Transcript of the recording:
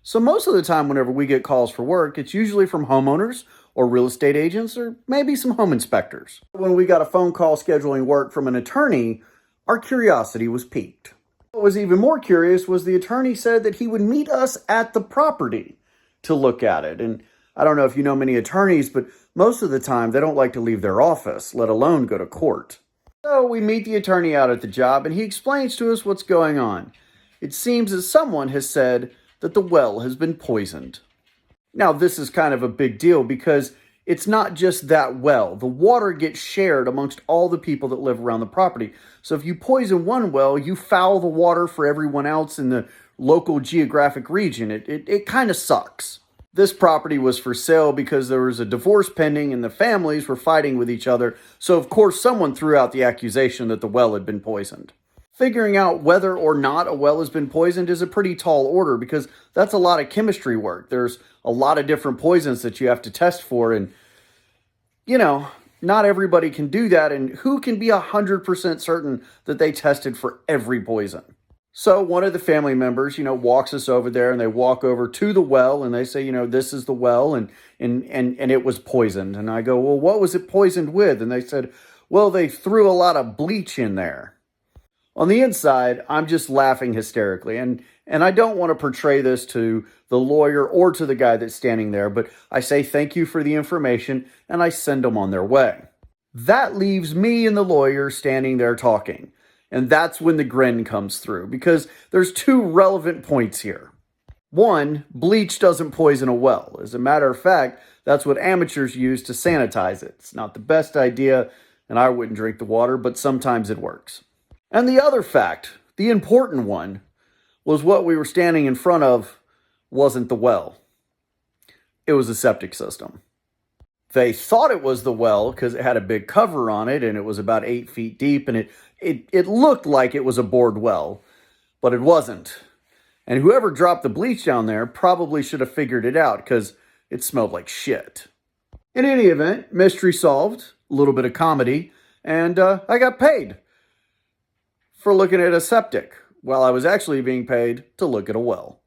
So most of the time whenever we get calls for work, it's usually from homeowners or real estate agents or maybe some home inspectors. When we got a phone call scheduling work from an attorney, our curiosity was piqued. What was even more curious was the attorney said that he would meet us at the property to look at it. And I don't know if you know many attorneys, but most of the time they don't like to leave their office, let alone go to court. So we meet the attorney out at the job and he explains to us what's going on. It seems that someone has said that the well has been poisoned. Now, this is kind of a big deal because it's not just that well. The water gets shared amongst all the people that live around the property. So if you poison one well, you foul the water for everyone else in the local geographic region. It kind of sucks. This property was for sale because there was a divorce pending and the families were fighting with each other. So of course someone threw out the accusation that the well had been poisoned. Figuring out whether or not a well has been poisoned is a pretty tall order because that's a lot of chemistry work. There's a lot of different poisons that you have to test for, and not everybody can do that, and who can be 100% certain that they tested for every poison? So one of the family members, walks us over there, and they walk over to the well and they say, this is the well and it was poisoned. And I go, well, what was it poisoned with? And they said, well, they threw a lot of bleach in there. On the inside, I'm just laughing hysterically, and I don't want to portray this to the lawyer or to the guy that's standing there, but I say thank you for the information, and I send them on their way. That leaves me and the lawyer standing there talking, and that's when the grin comes through, because there's two relevant points here. One, bleach doesn't poison a well. As a matter of fact, that's what amateurs use to sanitize it. It's not the best idea, and I wouldn't drink the water, but sometimes it works. And the other fact, the important one, was what we were standing in front of wasn't the well. It was a septic system. They thought it was the well because it had a big cover on it and it was about 8 feet deep and it looked like it was a bored well, but it wasn't. And whoever dropped the bleach down there probably should have figured it out because it smelled like shit. In any event, mystery solved, a little bit of comedy, and I got paid for looking at a septic while I was actually being paid to look at a well.